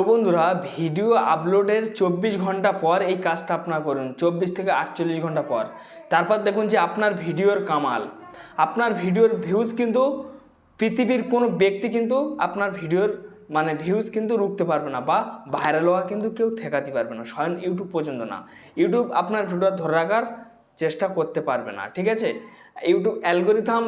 তো বন্ধুরা, ভিডিও আপলোডের 24 ঘন্টা পর এই কাজটা আপনারা করুন, 24 থেকে 48 ঘন্টা পর। তারপর দেখুন যে আপনার ভিডিওর কামাল, আপনার ভিডিওর ভিউজ কিন্তু পৃথিবীর কোনো ব্যক্তি কিন্তু আপনার ভিডিওর ভিউজ কিন্তু রুখতে পারবে না, বা ভাইরাল হওয়া কিন্তু কেউ ঠেকাতে পারবে না, স্বয়ং ইউটিউব পর্যন্ত না। ইউটিউব আপনার ভিডিও ধরে রাখার চেষ্টা করতে পারবে না, ঠিক আছে। ইউটিউব অ্যালগোরিথাম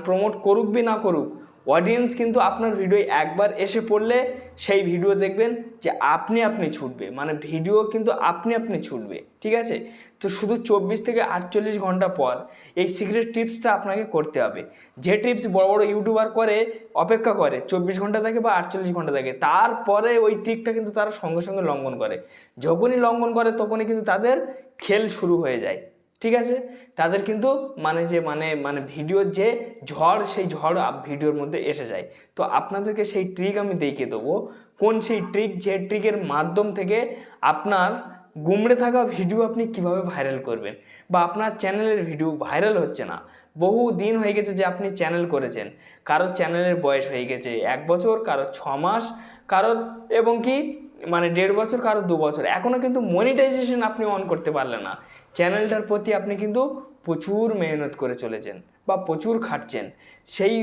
প্রমোট করুক বা না করুক, অডিয়েন্স কিন্তু আপনার ভিডিও একবার এসে পড়লে সেই ভিডিও দেখবেন যে আপনি ছুটবে, ভিডিও কিন্তু আপনি ছুটবে, ঠিক আছে। তো শুধু 24 থেকে 48 ঘন্টা পর এই সিক্রেট টিপসটা আপনাকে করতে হবে। যে টিপস বড় বড় ইউটিউবার করে, অপেক্ষা করে 24 ঘন্টা থাকে বা 48 ঘন্টা থাকে, তারপরে ওই ট্রিকটা কিন্তু তারা সঙ্গে সঙ্গে লঙ্ঘন করে। যখনই লঙ্ঘন করে তখনই কিন্তু তাদের খেল শুরু হয়ে যায়, ঠিক আছে। তাদের কিন্তু ভিডিওর যে ঝড়, সেই ঝড় ভিডিওর মধ্যে এসে যায়। তো আপনাদেরকে সেই ট্রিক আমি দেখিয়ে দেবো। কোন সেই ট্রিক, যে ট্রিকের মাধ্যম থেকে আপনার গুমড়ে থাকা ভিডিও আপনি কিভাবে ভাইরাল করবেন, বা আপনার চ্যানেলের ভিডিও ভাইরাল হচ্ছে না, বহু দিন হয়ে গেছে যে আপনি চ্যানেল করেছেন, কারোর চ্যানেলের বয়স হয়ে গেছে 1 বছর, কারোর 6 মাস, কারোর এবং কি 1.5 বছর, কারোর 2 বছর, এখনও কিন্তু মনিটাইজেশন আপনি অন করতে পারলেন না। চ্যানেলটার প্রতি আপনি কিন্তু প্রচুর মেহনত করে চলেছেন বা প্রচুর খাটছেন, সেই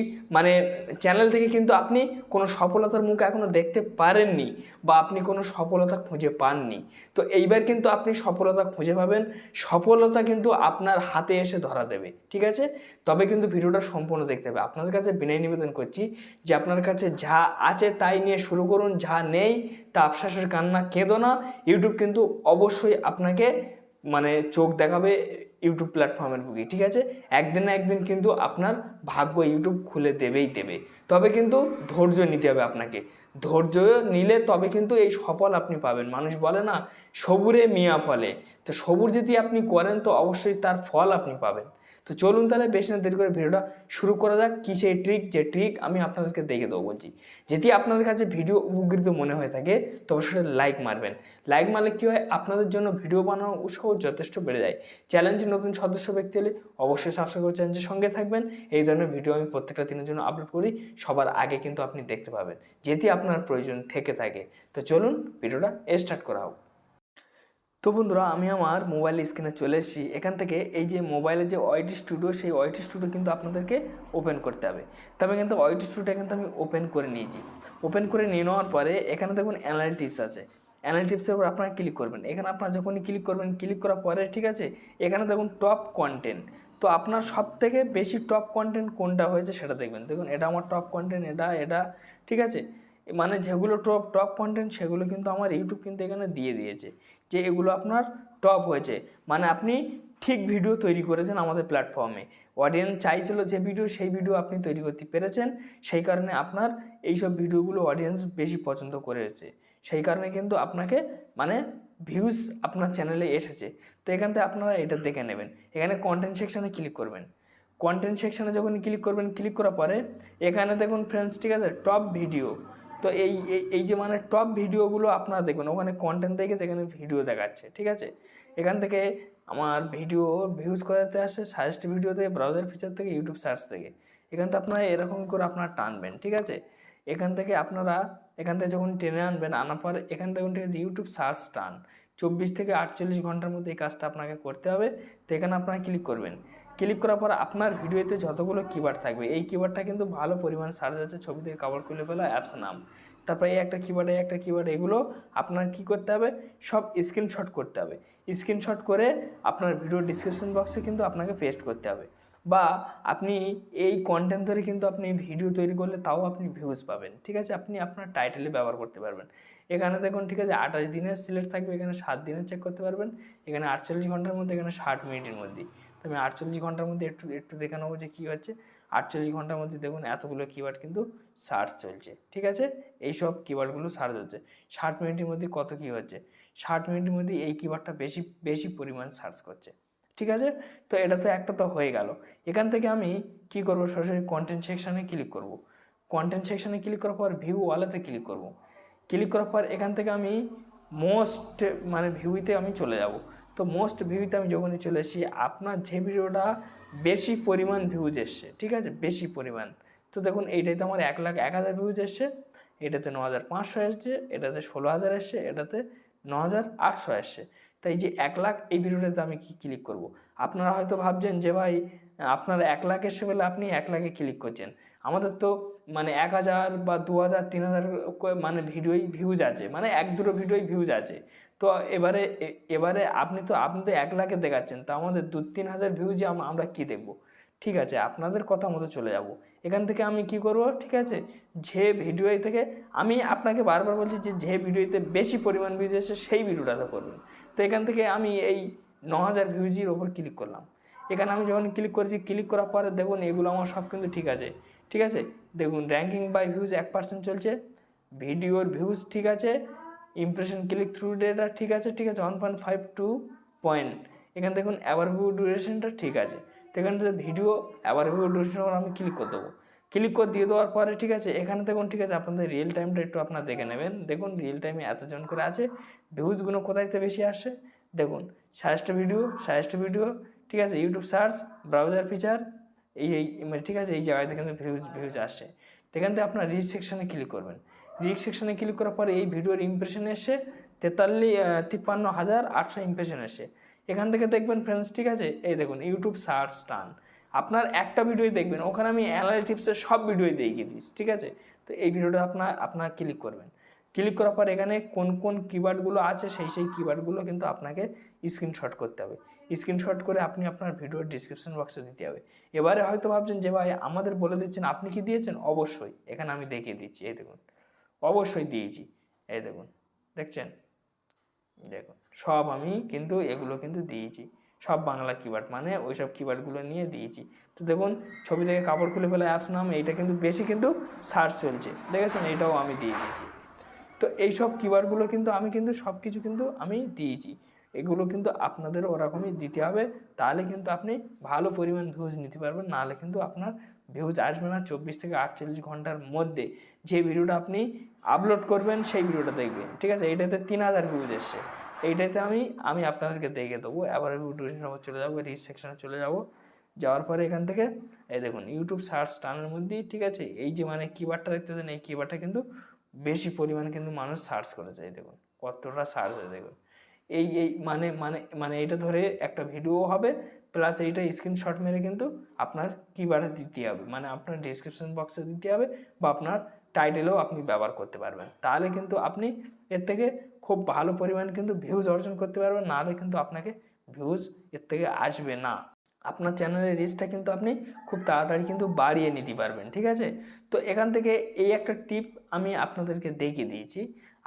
চ্যানেল থেকে কিন্তু আপনি কোনো সফলতার মুখ এখনও দেখতে পারেননি, বা আপনি কোনো সফলতা খুঁজে পাননি। তো এইবার কিন্তু আপনি সফলতা খুঁজে পাবেন, সফলতা কিন্তু আপনার হাতে এসে ধরা দেবে, ঠিক আছে। তবে কিন্তু ভিডিওটা সম্পূর্ণ দেখতে হবে। আপনাদের কাছে বিনয় নিবেদন করছি যে আপনার কাছে যা আছে তাই নিয়ে শুরু করুন, যা নেই তা আফসোসের কান্না কেঁদো না। ইউটিউব কিন্তু অবশ্যই আপনাকে চোখ দেখাবে ইউটিউব প্ল্যাটফর্মের বুকে, ঠিক আছে। একদিন না একদিন কিন্তু আপনার ভাগ্য ইউটিউব খুলে দেবেই দেবে। তবে কিন্তু ধৈর্য নিতে হবে আপনাকে, ধৈর্য নিলে তবে কিন্তু এই সফল আপনি পাবেন। মানুষ বলে না, সবুরে মিয়া ফলে, তো সবুর যদি আপনি করেন তো অবশ্যই তার ফল আপনি পাবেন। তো চলুন তাহলে বেশি না দেরি করে ভিডিওটা শুরু করা যাক। কি সেই ট্রিক, যে ট্রিক আমি আপনাদেরকে দেখে দেবো বলছি। যদি আপনাদের কাছে ভিডিও উপকৃত মনে হয়ে থাকে তবে সেটা লাইক মারবেন। লাইক মারলে কী হয়, আপনাদের জন্য ভিডিও বানানোর উৎসাহ যথেষ্ট বেড়ে যায়। চ্যানেলটি নতুন সদস্য ব্যক্তি হলে অবশ্যই সাবস্ক্রাইব করে চ্যানেলটির সঙ্গে থাকবেন। এই ধরনের ভিডিও আমি প্রত্যেকটা দিনের জন্য আপলোড করি, সবার আগে কিন্তু আপনি দেখতে পাবেন যদি আপনার প্রয়োজন থেকে থাকে। তো চলুন ভিডিওটা স্টার্ট করা হোক। তো বন্ধুরা, আমি আমার মোবাইল স্ক্রিনে চলে এসেছি। এখান থেকে এই যে মোবাইলের যে ওয়াইটি স্টুডিও, সেই ওয়াইটি স্টুডিও কিন্তু আপনাদেরকে ওপেন করতে হবে। তবে কিন্তু ওয়াইটি স্টুডিওটা কিন্তু আমি ওপেন করে নিয়েছি। ওপেন করে নিয়ে নেওয়ার পরে এখানে দেখুন অ্যানালিটিক্স আছে। অ্যানালিটিক্সের উপর আপনারা ক্লিক করবেন। এখানে আপনারা যখনই ক্লিক করবেন, ক্লিক করার পরে ঠিক আছে, এখানে দেখুন টপ কন্টেন্ট। তো আপনার সব থেকে বেশি টপ কন্টেন্ট কোনটা হয়েছে সেটা দেখবেন। দেখুন এটা আমার টপ কন্টেন্ট, এটা ঠিক আছে। যেগুলো টপ টপ কন্টেন্ট সেগুলো কিন্তু আমার ইউটিউব কিন্তু এখানে দিয়ে দিয়েছে যে এগুলো আপনার টপ হয়েছে, আপনি ঠিক ভিডিও তৈরি করেছেন আমাদের প্ল্যাটফর্মে। অডিয়েন্স চাইছিল যে ভিডিও, সেই ভিডিও আপনি তৈরি করতে পেরেছেন, সেই কারণে আপনার এইসব ভিডিওগুলো অডিয়েন্স বেশি পছন্দ করেছে, সেই কারণে কিন্তু আপনাকে ভিউজ আপনার চ্যানেলে এসেছে। তো এখান থেকে আপনারা এটা দেখে নেবেন। এখানে কন্টেন্ট সেকশানে ক্লিক করবেন। কন্টেন্ট সেকশানে যখন ক্লিক করবেন, ক্লিক করার পরে এখানে দেখুন ফ্রেন্ডস, ঠিক আছে, টপ ভিডিও। তো এই যে টপ ভিডিওগুলো আপনারা দেখবেন, ওখানে কন্টেন্ট দেখে যেখানে ভিডিও দেখাচ্ছে, ঠিক আছে। এখান থেকে আমার ভিডিও ভিউজ করাতে আসে সাজেস্ট ভিডিও থেকে, ব্রাউজার ফিচার থেকে, ইউটিউব সার্চ থেকে। এখান থেকে আপনারা এরকম করে আপনারা টানবেন, ঠিক আছে। এখান থেকে যখন টেনে আনবেন, আনার পর এখান থেকে ঠিক আছে ইউটিউব সার্চ টান। 24 থেকে 48 ঘন্টার মধ্যে এই কাজটা আপনাকে করতে হবে। তো এখানে আপনারা ক্লিক করবেন। ক্লিক করার পর আপনার ভিডিওতে যতগুলো কিওয়ার্ড থাকবে, এই কিওয়ার্ডটা কিন্তু ভালো পরিমাণ সার্চ আছে। ছবি থেকে কাপড় খুলে ফেলা, অ্যাপস নাম, তারপরে এই একটা কিওয়ার্ড, এগুলো আপনার কি করতে হবে, সব স্ক্রিনশট করতে হবে। স্ক্রিনশট করে আপনার ভিডিও ডিসক্রিপশন বক্সে কিন্তু আপনাকে পেস্ট করতে হবে, বা আপনি এই কন্টেন্ট ধরে কিন্তু আপনি ভিডিও তৈরি করলে তাও আপনি ভিউজ পাবেন, ঠিক আছে। আপনি আপনার টাইটেলে ব্যবহার করতে পারবেন। এখানে দেখুন, ঠিক আছে, 28 দিনের সিলেক্ট থাকবে, এখানে 7 দিনের চেক করতে পারবেন, এখানে 48 ঘন্টার মধ্যে, এখানে 60 মিনিটের মধ্যে। তো আমি 48 ঘন্টার মধ্যে একটু দেখে নেবো যে কী হচ্ছে। 48 ঘন্টার মধ্যে দেখুন এতগুলো কিওয়ার্ড কিন্তু সার্চ চলছে, ঠিক আছে। এইসব কিওয়ার্ডগুলো সার্চ হচ্ছে। 60 মিনিটের মধ্যে কত কী হচ্ছে, 60 মিনিটের মধ্যে এই কিওয়ার্ডটা বেশি পরিমাণ সার্চ করছে, ঠিক আছে। তো এটা তো একটা তো হয়ে গেল। এখান থেকে আমি কি করব, সরাসরি কন্টেন্ট সেকশানে ক্লিক করব। কন্টেন্ট সেকশানে ক্লিক করার পর ভিউ ওয়ালেতে ক্লিক করব। ক্লিক করার পর এখান থেকে আমি মোস্ট ভিউতে আমি চলে যাব। তো মোস্ট ভিউতে আমি যখনই চলে আসি, আপনার যে ভিডিওটা বেশি পরিমাণ ভিউজ এসছে, ঠিক আছে, বেশি পরিমাণ। তো দেখুন এইটাই তো আমার 1,01,000 ভিউজ এসছে। এটাতে 9,500 এসছে, এটাতে 16,000 এসছে, এটাতে 9,800 এসছে। তাই যে 1 লাখ এই ভিডিওটাতে আমি কি ক্লিক করব। আপনারা হয়তো ভাবছেন যে ভাই আপনার 1 লাখ এসে বলে আপনি 1 লাখে ক্লিক করছেন। আমাদের তো মানে 1,000 বা 2,000 3,000 মানে ভিউজ আছে, মানে 1-2 ভিডিওই ভিউজ আছে। তো এবারে আপনি তো 1 লাখে দেখাচ্ছেন, তো আমাদের 2-3 হাজার ভিউজে আমরা কি দেখব। ঠিক আছে, আপনাদের কথা মতো চলে যাব। এখান থেকে আমি কি করব, ঠিক আছে, যে ভিডিও থেকে আমি আপনাকে বারবার বলছি যে ভিডিওতে বেশি পরিমাণ ভিউজ এসে সেই ভিডিওটাতে করবেন। তো এখান থেকে আমি এই 9,000 ভিউজের ওপর ক্লিক করলাম। এখানে আমি যখন ক্লিক করেছি, ক্লিক করার পরে দেখুন এগুলো আমার সব কিন্তু ঠিক আছে। ঠিক আছে, দেখুন র্যাঙ্কিং বাই ভিউজ 1% চলছে, ভিডিওর ভিউজ ঠিক আছে, ইমপ্রেশন ক্লিক থ্রু ডেটা ঠিক আছে, ঠিক আছে 1.52 পয়েন্ট। এখানে দেখুন অ্যাভারভিউ ডিউরেশনটা ঠিক আছে। তো এখানে ভিডিও অ্যাভারভিউ ডিউরেশন আমি ক্লিক করে দেবো। ক্লিক করে দিয়ে দেওয়ার পরে ঠিক আছে, এখানে দেখুন ঠিক আছে, আপনাদের রিয়েল টাইমটা একটু আপনারা দেখে নেবেন। দেখুন রিয়েল টাইমে এতজন করে আছে, ভিউজগুলো কোথায়তে বেশি আসে দেখুন, সাজেস্ট ভিডিও ঠিক আছে, ইউটিউব সার্চ, ব্রাউজার ফিচার, মানে ঠিক আছে, এই জায়গাতে কিন্তু ভিউজ আসছে। তো এখান থেকে আপনার রিচ সেকশানে ক্লিক করবেন। রিচ সেকশানে ক্লিক করার পরে এই ভিডিওর ইমপ্রেশন এসে 53,800 ইমপ্রেশন এসে। এখান থেকে দেখবেন ফ্রেন্ডস, ঠিক আছে, এই দেখুন ইউটিউব সার্চ টান, আপনার একটা ভিডিওই দেখবেন, ওখানে আমি অ্যানালিটিক্সের সব ভিডিওই দেখিয়ে দিচ্ছি। ঠিক আছে, তো এই ভিডিওটা আপনার ক্লিক করবেন। ক্লিক করার পর এখানে কোন কোন কিওয়ার্ডগুলো আছে সেই কিওয়ার্ডগুলো কিন্তু আপনাকে স্ক্রিনশট করতে হবে। স্ক্রিনশট করে আপনি আপনার ভিডিওর ডিসক্রিপশন বক্সে দিতে হবে। এবারে হয়তো ভাবছেন যে ভাই আমাদের বলে দিচ্ছেন, আপনি কি দিয়েছেন? অবশ্যই, এখানে আমি দেখিয়ে দিচ্ছি, এই দেখুন অবশ্যই দিয়েছি, এই দেখুন, দেখছেন, দেখুন সব আমি কিন্তু এগুলো কিন্তু দিয়েছি, সব বাংলা কিওয়ার্ড, মানে ওই সব কিওয়ার্ডগুলো নিয়ে দিয়েছি। তো দেখুন ছবি থেকে কাপড় খুলে ফেলে অ্যাপস নাম, এইটা কিন্তু বেশি কিন্তু সার্চ চলছে, দেখেছেন, এইটাও আমি দিয়ে দিয়েছি। তো এইসব কিওয়ার্ডগুলো কিন্তু আমি কিন্তু সব কিছু কিন্তু আমি দিয়েছি, এগুলো কিন্তু আপনাদেরও ওরকমই দিতে হবে, তাহলে কিন্তু আপনি ভালো পরিমাণ ভিউজ নিতে পারবেন। নাহলে কিন্তু আপনার ভিউজ আসবে না। 24 থেকে 48 ঘন্টার মধ্যে যে ভিডিওটা আপনি আপলোড করবেন সেই ভিডিওটা দেখবেন। ঠিক আছে, এইটাতে 3,000 ভিউজ এসছে, এইটাতে আমি আপনাদেরকে দেখে দেবো। এবার ভিডিওর চলে যাবো, রিচ সেকশনে চলে যাব, যাওয়ার পরে এখান থেকে এই দেখুন ইউটিউব সার্চ টানের মধ্যেই, ঠিক আছে, এই যে মানে কিওয়ার্ডটা দেখতে দেন, এই কিওয়ার্ডটা কিন্তু বেশি পরিমাণ কিন্তু মানুষ সার্চ করেছে, এই দেখুন কতটা সার্চ হয়ে, দেখুন এই এই মানে মানে মানে এইটা ধরে একটা ভিডিও হবে, প্লাস এইটা স্ক্রিনশট মেরে কিন্তু আপনার কিওয়ার্ডে দিতে হবে, মানে আপনার ডিসক্রিপশন বক্সে দিতে হবে, বা আপনার টাইটেলেও আপনি ব্যবহার করতে পারবেন। তাহলে কিন্তু আপনি এর থেকে খুব ভালো পরিমাণ কিন্তু ভিউজ অর্জন করতে পারবেন, নাহলে কিন্তু আপনাকে ভিউজ এর থেকে আসবে না। আপনার চ্যানেলের রিচটা কিন্তু আপনি খুব তাড়াতাড়ি কিন্তু বাড়িয়ে নিতে পারবেন। ঠিক আছে, তো এখান থেকে এই একটা টিপ আমি আপনাদেরকে দেখিয়ে দিয়েছি।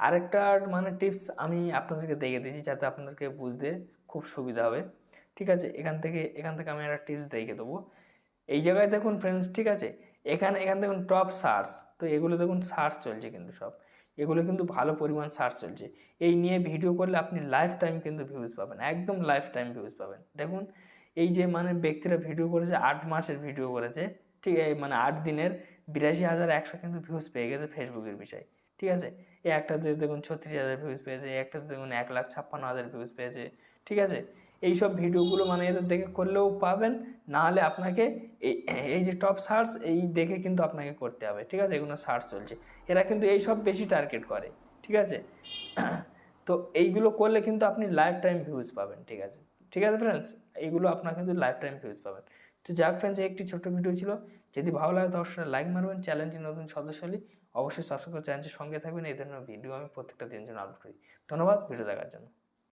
আরেকটা মানে টিপস আমি আপনাদেরকে দেখিয়ে দিয়েছি যাতে আপনাদেরকে বুঝতে খুব সুবিধা হবে। ঠিক আছে, এখান থেকে আমি একটা টিপস দেখিয়ে দেবো। এই জায়গায় দেখুন ফ্রেন্ডস, ঠিক আছে, এখানে দেখুন টপ সার্চ, তো এগুলো দেখুন সার্চ চলছে কিন্তু সব, এগুলো কিন্তু ভালো পরিমাণ সার্চ চলছে। এই নিয়ে ভিডিও করলে আপনি লাইফ টাইম কিন্তু ভিউজ পাবেন, একদম লাইফ টাইম ভিউজ পাবেন। দেখুন এই যে মানে ব্যক্তিরা ভিডিও করেছে, 8 মাসের ভিডিও করেছে, ঠিক আছে, মানে 8 দিনের 82,100 কিন্তু ভিউজ পেয়ে গেছে ফেসবুকের বিষয়। ঠিক আছে, এই একটাতে দেখুন 36,000 ভিউজ পেয়েছে, একটাতে দেখুন 1,56,000 ভিউজ পেয়েছে। ঠিক আছে, এইসব ভিডিওগুলো মানে এদের দেখে করলেও পাবেন, নাহলে আপনাকে এই যে টপ সার্চ এই দেখে কিন্তু আপনাকে করতে হবে। ঠিক আছে, এগুলো সার্চ চলছে, এরা কিন্তু এইসব বেশি টার্গেট করে। ঠিক আছে, তো এইগুলো করলে কিন্তু আপনি লাইফ টাইম ভিউজ পাবেন। ঠিক আছে, ঠিক আছে ফ্রেন্ডস, এইগুলো আপনার কিন্তু লাইফ টাইম ভিউজ পাবেন। তো যাক ফ্রেন্ডস, একটি ছোট্ট ভিডিও ছিল, যদি ভালো লাগে তো অবশ্যই লাইক মারবেন। চ্যানেলটি নতুন সদস্য হলে অবশ্যই সাবস্ক্রাইব করে চ্যানেলটির সঙ্গে থাকবেন। এই ধরনের ভিডিও আমি প্রত্যেকটা দিনের জন্য আপলোড করি। ধন্যবাদ ভিডিও দেখার জন্য।